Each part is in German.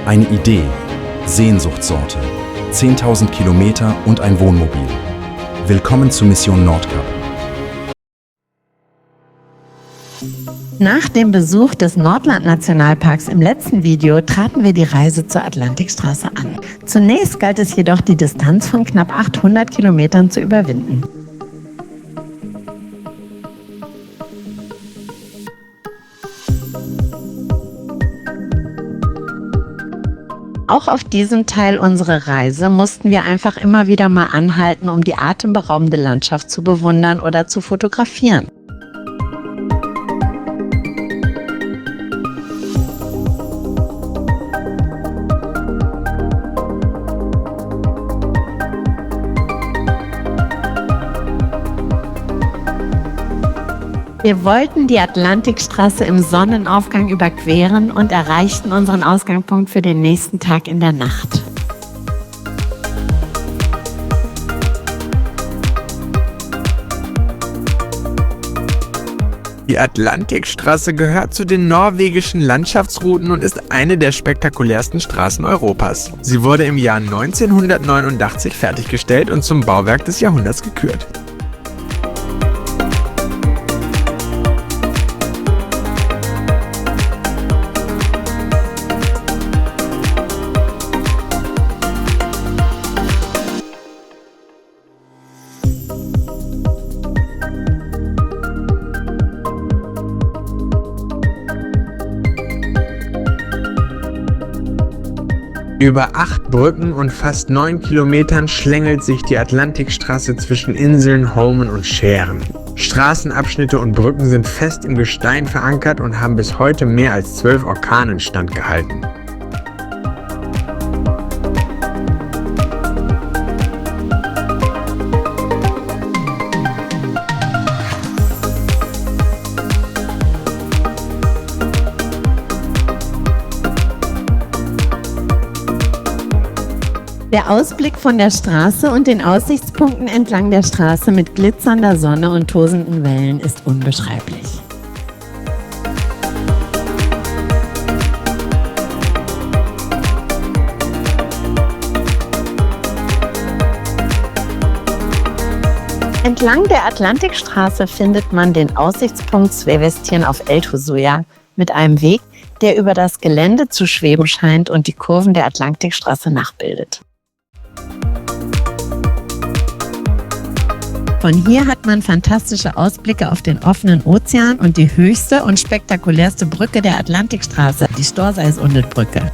Eine Idee, Sehnsuchtssorte, 10.000 Kilometer und ein Wohnmobil. Willkommen zur Mission Nordkap. Nach dem Besuch des Nordland-Nationalparks im letzten Video traten wir die Reise zur Atlantikstraße an. Zunächst galt es jedoch, die Distanz von knapp 800 Kilometern zu überwinden. Auch auf diesem Teil unserer Reise mussten wir einfach immer wieder mal anhalten, um die atemberaubende Landschaft zu bewundern oder zu fotografieren. Wir wollten die Atlantikstraße im Sonnenaufgang überqueren und erreichten unseren Ausgangspunkt für den nächsten Tag in der Nacht. Die Atlantikstraße gehört zu den norwegischen Landschaftsrouten und ist eine der spektakulärsten Straßen Europas. Sie wurde im Jahr 1989 fertiggestellt und zum Bauwerk des Jahrhunderts gekürt. Über 8 Brücken und fast 9 Kilometern schlängelt sich die Atlantikstraße zwischen Inseln, Holmen und Schären. Straßenabschnitte und Brücken sind fest im Gestein verankert und haben bis heute mehr als 12 Orkanen standgehalten. Der Ausblick von der Straße und den Aussichtspunkten entlang der Straße mit glitzernder Sonne und tosenden Wellen ist unbeschreiblich. Entlang der Atlantikstraße findet man den Aussichtspunkt Svevestjen auf Eldhosuja mit einem Weg, der über das Gelände zu schweben scheint und die Kurven der Atlantikstraße nachbildet. Von hier hat man fantastische Ausblicke auf den offenen Ozean und die höchste und spektakulärste Brücke der Atlantikstraße, die Storseisundet-Brücke.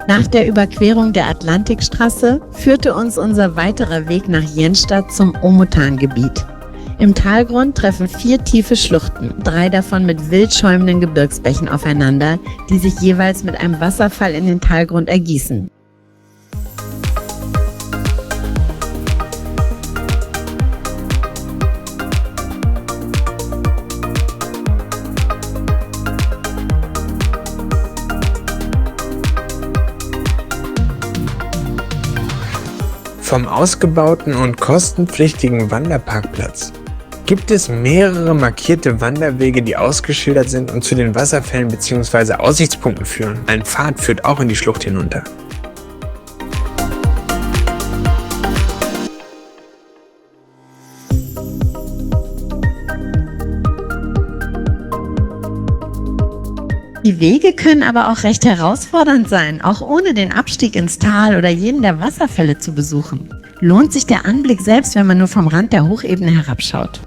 Nach der Überquerung der Atlantikstraße führte uns unser weiterer Weg nach Jenstadt zum Omotan-Gebiet. Im Talgrund treffen 4 tiefe Schluchten, 3 davon mit wild schäumenden Gebirgsbächen aufeinander, die sich jeweils mit einem Wasserfall in den Talgrund ergießen. Vom ausgebauten und kostenpflichtigen Wanderparkplatz gibt es mehrere markierte Wanderwege, die ausgeschildert sind und zu den Wasserfällen bzw. Aussichtspunkten führen. Ein Pfad führt auch in die Schlucht hinunter. Die Wege können aber auch recht herausfordernd sein, auch ohne den Abstieg ins Tal oder jeden der Wasserfälle zu besuchen. Lohnt sich der Anblick selbst, wenn man nur vom Rand der Hochebene herabschaut.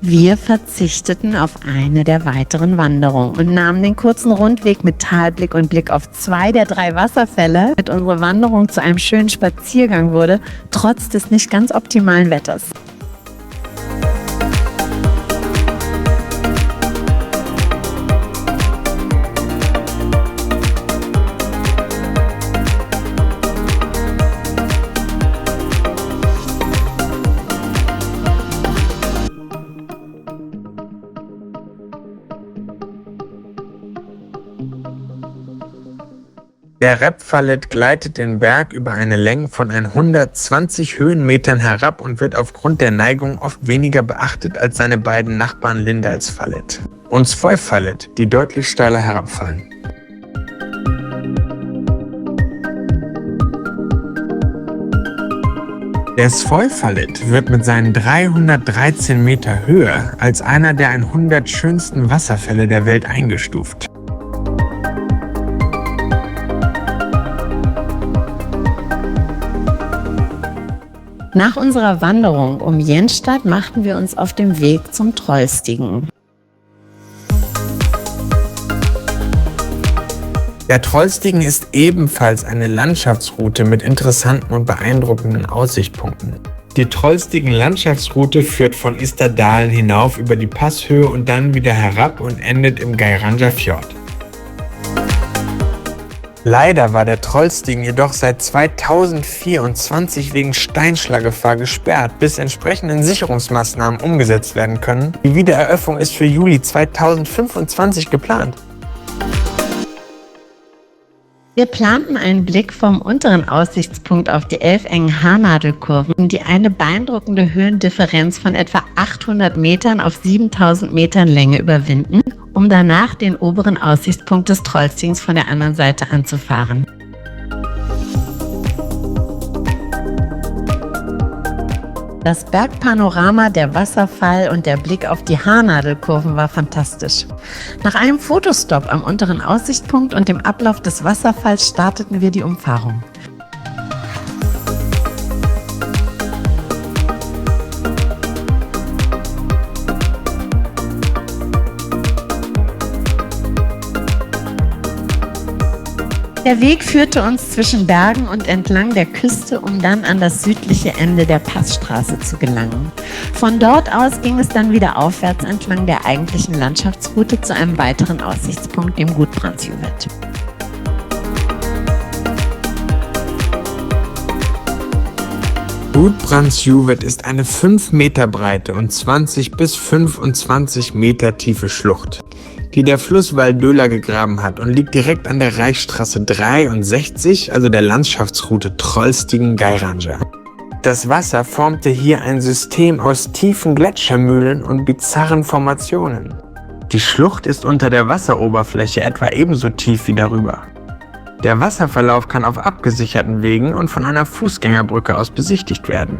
Wir verzichteten auf eine der weiteren Wanderungen und nahmen den kurzen Rundweg mit Talblick und Blick auf 2 der 3 Wasserfälle, damit unsere Wanderung zu einem schönen Spaziergang wurde, trotz des nicht ganz optimalen Wetters. Der Repfalet gleitet den Berg über eine Länge von 120 Höhenmetern herab und wird aufgrund der Neigung oft weniger beachtet als seine beiden Nachbarn Lindalsfallet und Svoyfallet, die deutlich steiler herabfallen. Der Svoyfallet wird mit seinen 313 Meter Höhe als einer der 100 schönsten Wasserfälle der Welt eingestuft. Nach unserer Wanderung um Jenstadt machten wir uns auf den Weg zum Trollstigen. Der Trollstigen ist ebenfalls eine Landschaftsroute mit interessanten und beeindruckenden Aussichtspunkten. Die Trollstigen-Landschaftsroute führt von Isterdalen hinauf über die Passhöhe und dann wieder herab und endet im Geiranger-Fjord. Leider war der Trollstigen jedoch seit 2024 wegen Steinschlaggefahr gesperrt, bis entsprechende Sicherungsmaßnahmen umgesetzt werden können. Die Wiedereröffnung ist für Juli 2025 geplant. Wir planten einen Blick vom unteren Aussichtspunkt auf die 11 engen Haarnadelkurven, die eine beeindruckende Höhendifferenz von etwa 800 Metern auf 7000 Metern Länge überwinden, um danach den oberen Aussichtspunkt des Trollstigens von der anderen Seite anzufahren. Das Bergpanorama, der Wasserfall und der Blick auf die Haarnadelkurven war fantastisch. Nach einem Fotostopp am unteren Aussichtspunkt und dem Ablauf des Wasserfalls starteten wir die Umfahrung. Der Weg führte uns zwischen Bergen und entlang der Küste, um dann an das südliche Ende der Passstraße zu gelangen. Von dort aus ging es dann wieder aufwärts entlang der eigentlichen Landschaftsroute zu einem weiteren Aussichtspunkt, dem Gut Brandjuvet. Gut Brandjuvet ist eine 5 Meter breite und 20 bis 25 Meter tiefe Schlucht, die der Fluss Valdöla gegraben hat und liegt direkt an der Reichsstraße 63, also der Landschaftsroute Trollstigen-Geiranger. Das Wasser formte hier ein System aus tiefen Gletschermühlen und bizarren Formationen. Die Schlucht ist unter der Wasseroberfläche etwa ebenso tief wie darüber. Der Wasserverlauf kann auf abgesicherten Wegen und von einer Fußgängerbrücke aus besichtigt werden.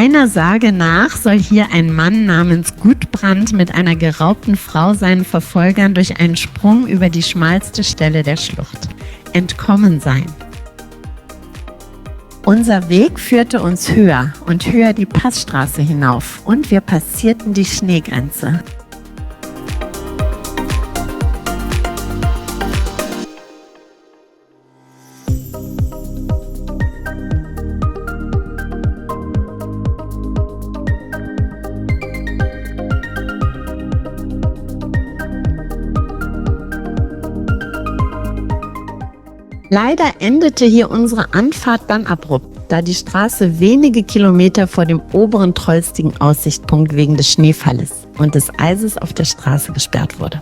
Einer Sage nach soll hier ein Mann namens Gudbrand mit einer geraubten Frau seinen Verfolgern durch einen Sprung über die schmalste Stelle der Schlucht entkommen sein. Unser Weg führte uns höher und höher die Passstraße hinauf und wir passierten die Schneegrenze. Leider endete hier unsere Anfahrt dann abrupt, da die Straße wenige Kilometer vor dem oberen trollstigen Aussichtspunkt wegen des Schneefalles und des Eises auf der Straße gesperrt wurde.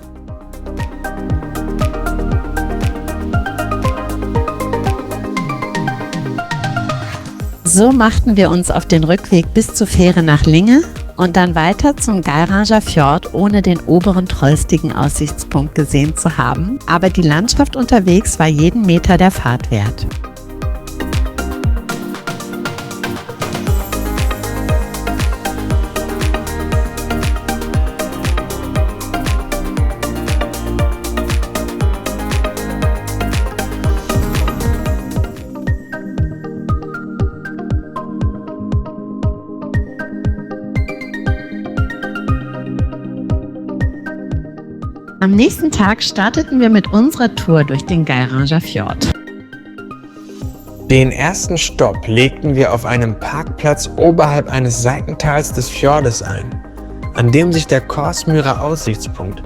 So machten wir uns auf den Rückweg bis zur Fähre nach Linge und dann weiter zum Geiranger Fjord, ohne den oberen trollstigen Aussichtspunkt gesehen zu haben. Aber die Landschaft unterwegs war jeden Meter der Fahrt wert. Am nächsten Tag starteten wir mit unserer Tour durch den Geiranger Fjord. Den ersten Stopp legten wir auf einem Parkplatz oberhalb eines Seitentals des Fjordes ein, an dem sich der Korsmyrer Aussichtspunkt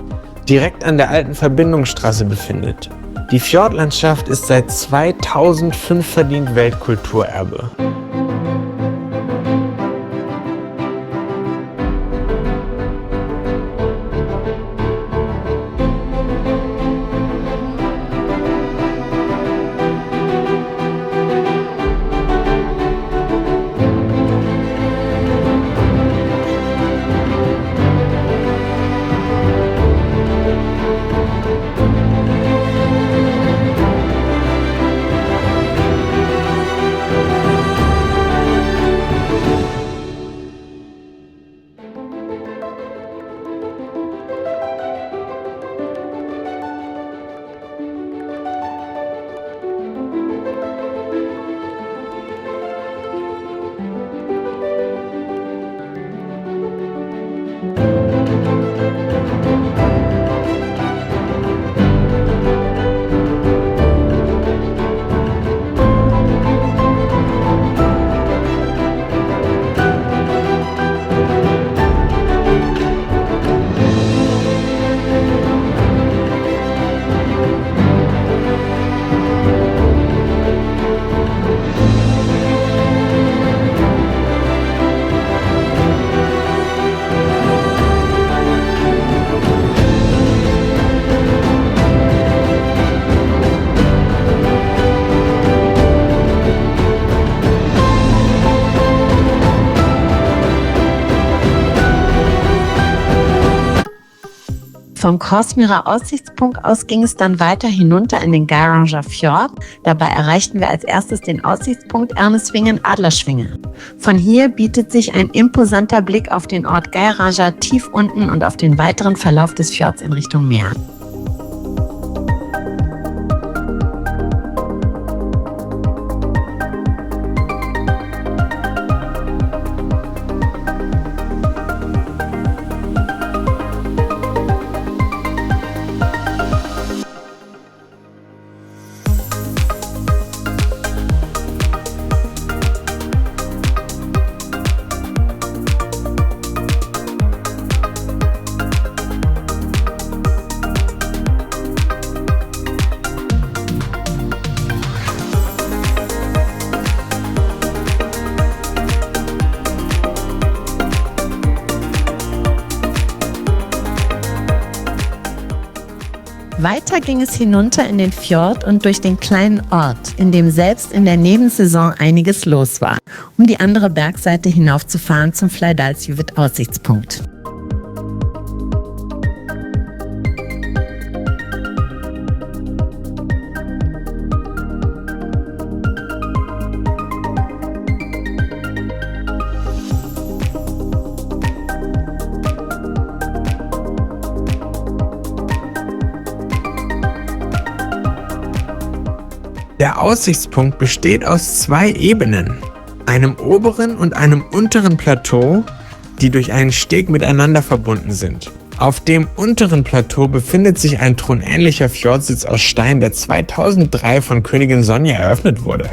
direkt an der alten Verbindungsstraße befindet. Die Fjordlandschaft ist seit 2005 verdient Weltkulturerbe. Vom Korsmyrer Aussichtspunkt aus ging es dann weiter hinunter in den Geiranger Fjord. Dabei erreichten wir als erstes den Aussichtspunkt Erneswingen-Adlerschwinge. Von hier bietet sich ein imposanter Blick auf den Ort Geiranger tief unten und auf den weiteren Verlauf des Fjords in Richtung Meer. Weiter ging es hinunter in den Fjord und durch den kleinen Ort, in dem selbst in der Nebensaison einiges los war, um die andere Bergseite hinaufzufahren zum Fleidalsjuvit-Aussichtspunkt. Der Aussichtspunkt besteht aus 2 Ebenen, einem oberen und einem unteren Plateau, die durch einen Steg miteinander verbunden sind. Auf dem unteren Plateau befindet sich ein thronähnlicher Fjordsitz aus Stein, der 2003 von Königin Sonja eröffnet wurde.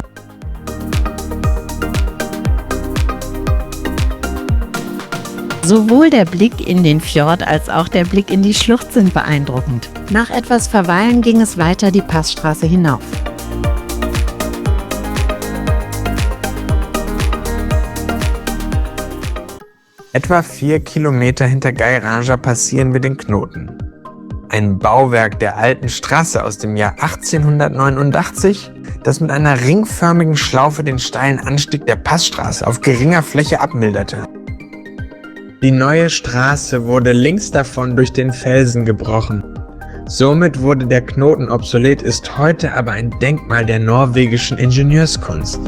Sowohl der Blick in den Fjord als auch der Blick in die Schlucht sind beeindruckend. Nach etwas Verweilen ging es weiter die Passstraße hinauf. Etwa 4 Kilometer hinter Geiranger passieren wir den Knoten. Ein Bauwerk der alten Straße aus dem Jahr 1889, das mit einer ringförmigen Schlaufe den steilen Anstieg der Passstraße auf geringer Fläche abmilderte. Die neue Straße wurde links davon durch den Felsen gebrochen. Somit wurde der Knoten obsolet, ist heute aber ein Denkmal der norwegischen Ingenieurskunst.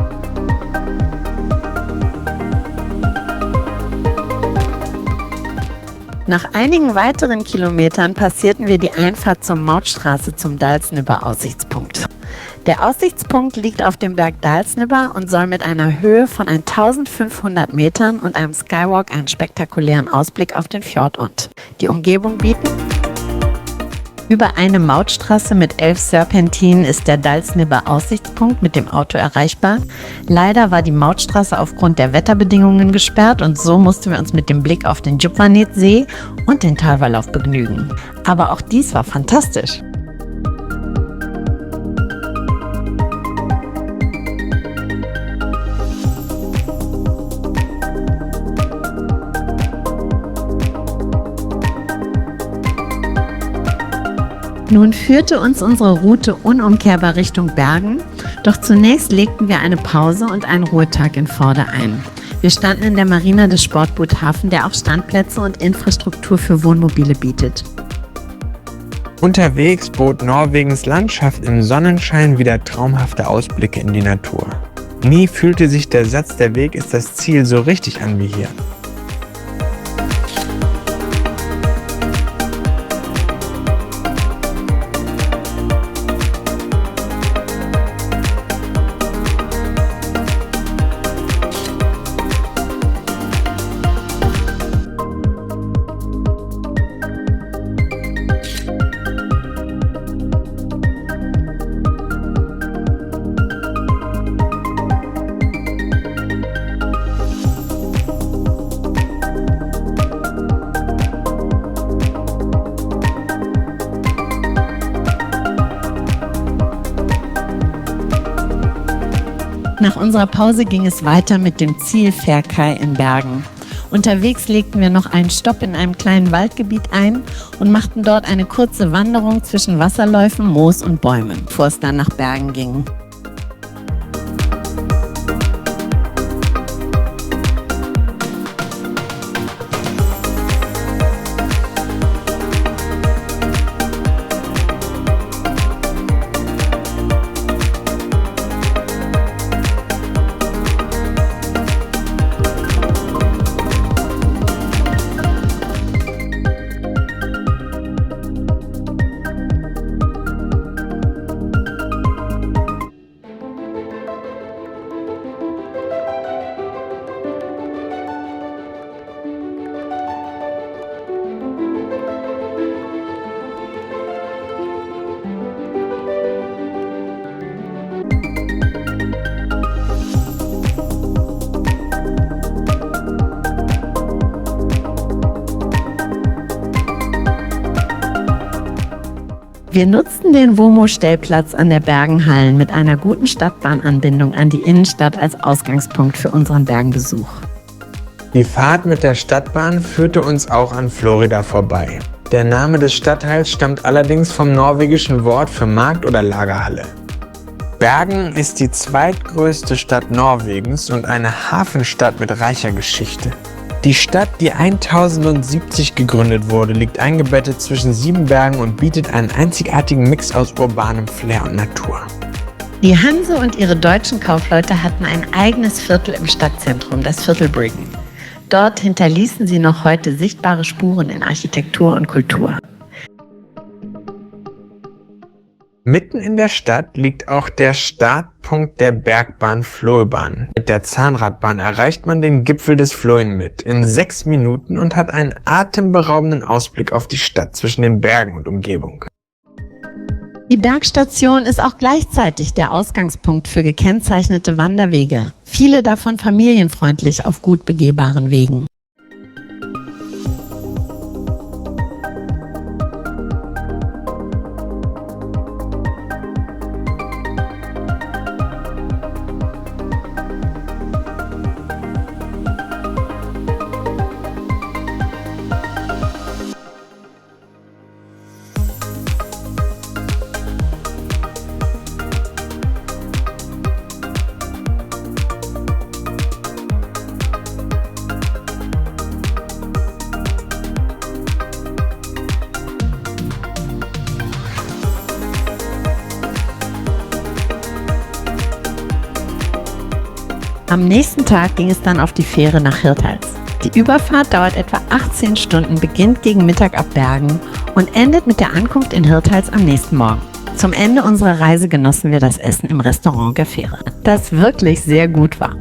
Nach einigen weiteren Kilometern passierten wir die Einfahrt zur Mautstraße zum Dalsnibber Aussichtspunkt. Der Aussichtspunkt liegt auf dem Berg Dalsnibber und soll mit einer Höhe von 1500 Metern und einem Skywalk einen spektakulären Ausblick auf den Fjord und die Umgebung bieten. Über eine Mautstraße mit 11 Serpentinen ist der Dalsnibber Aussichtspunkt mit dem Auto erreichbar. Leider war die Mautstraße aufgrund der Wetterbedingungen gesperrt und so mussten wir uns mit dem Blick auf den Djupvanetsee und den Talverlauf begnügen. Aber auch dies war fantastisch. Nun führte uns unsere Route unumkehrbar Richtung Bergen, doch zunächst legten wir eine Pause und einen Ruhetag in Vorde ein. Wir standen in der Marina des Sportboot Hafen, der auch Standplätze und Infrastruktur für Wohnmobile bietet. Unterwegs bot Norwegens Landschaft im Sonnenschein wieder traumhafte Ausblicke in die Natur. Nie fühlte sich der Satz „Der Weg ist das Ziel" so richtig an wie hier. Nach unserer Pause ging es weiter mit dem Ziel Färkei in Bergen. Unterwegs legten wir noch einen Stopp in einem kleinen Waldgebiet ein und machten dort eine kurze Wanderung zwischen Wasserläufen, Moos und Bäumen, bevor es dann nach Bergen ging. Wir nutzten den WOMO-Stellplatz an der Bergenhallen mit einer guten Stadtbahnanbindung an die Innenstadt als Ausgangspunkt für unseren Bergenbesuch. Die Fahrt mit der Stadtbahn führte uns auch an Florida vorbei. Der Name des Stadtteils stammt allerdings vom norwegischen Wort für Markt oder Lagerhalle. Bergen ist die zweitgrößte Stadt Norwegens und eine Hafenstadt mit reicher Geschichte. Die Stadt, die 1070 gegründet wurde, liegt eingebettet zwischen 7 Bergen und bietet einen einzigartigen Mix aus urbanem Flair und Natur. Die Hanse und ihre deutschen Kaufleute hatten ein eigenes Viertel im Stadtzentrum, das Viertel Bryggen. Dort hinterließen sie noch heute sichtbare Spuren in Architektur und Kultur. Mitten in der Stadt liegt auch der Startpunkt der Bergbahn Flöebahn. Mit der Zahnradbahn erreicht man den Gipfel des Flöenmyth in 6 Minuten und hat einen atemberaubenden Ausblick auf die Stadt zwischen den Bergen und Umgebung. Die Bergstation ist auch gleichzeitig der Ausgangspunkt für gekennzeichnete Wanderwege, viele davon familienfreundlich auf gut begehbaren Wegen. Am nächsten Tag ging es dann auf die Fähre nach Hirtals. Die Überfahrt dauert etwa 18 Stunden, beginnt gegen Mittag ab Bergen und endet mit der Ankunft in Hirtals am nächsten Morgen. Zum Ende unserer Reise genossen wir das Essen im Restaurant der Fähre, das wirklich sehr gut war.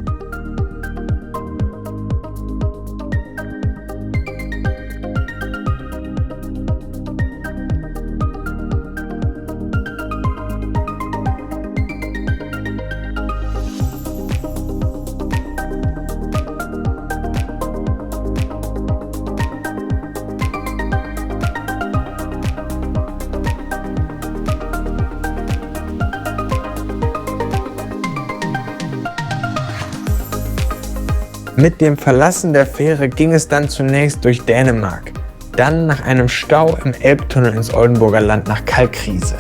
Mit dem Verlassen der Fähre ging es dann zunächst durch Dänemark, dann nach einem Stau im Elbtunnel ins Oldenburger Land nach Kalkriese.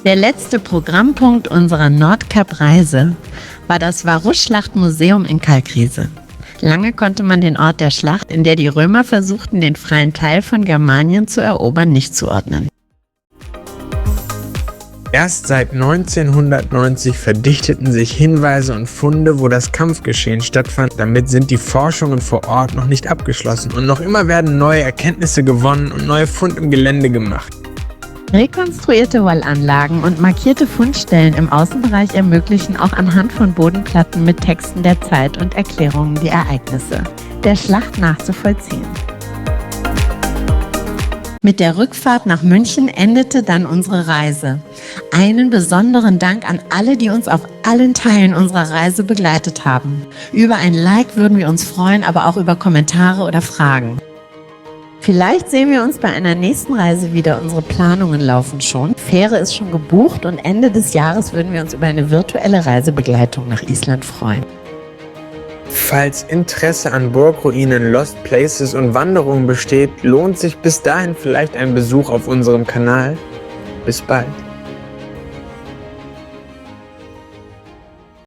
Der letzte Programmpunkt unserer Nordkap-Reise war das Varusch-Schlachtmuseum in Kalkriese. Lange konnte man den Ort der Schlacht, in der die Römer versuchten, den freien Teil von Germanien zu erobern, nicht zuordnen. Erst seit 1990 verdichteten sich Hinweise und Funde, wo das Kampfgeschehen stattfand. Damit sind die Forschungen vor Ort noch nicht abgeschlossen und noch immer werden neue Erkenntnisse gewonnen und neue Funde im Gelände gemacht. Rekonstruierte Wallanlagen und markierte Fundstellen im Außenbereich ermöglichen auch anhand von Bodenplatten mit Texten der Zeit und Erklärungen die Ereignisse der Schlacht nachzuvollziehen. Mit der Rückfahrt nach München endete dann unsere Reise. Einen besonderen Dank an alle, die uns auf allen Teilen unserer Reise begleitet haben. Über ein Like würden wir uns freuen, aber auch über Kommentare oder Fragen. Vielleicht sehen wir uns bei einer nächsten Reise wieder. Unsere Planungen laufen schon. Fähre ist schon gebucht und Ende des Jahres würden wir uns über eine virtuelle Reisebegleitung nach Island freuen. Falls Interesse an Burgruinen, Lost Places und Wanderungen besteht, lohnt sich bis dahin vielleicht ein Besuch auf unserem Kanal. Bis bald.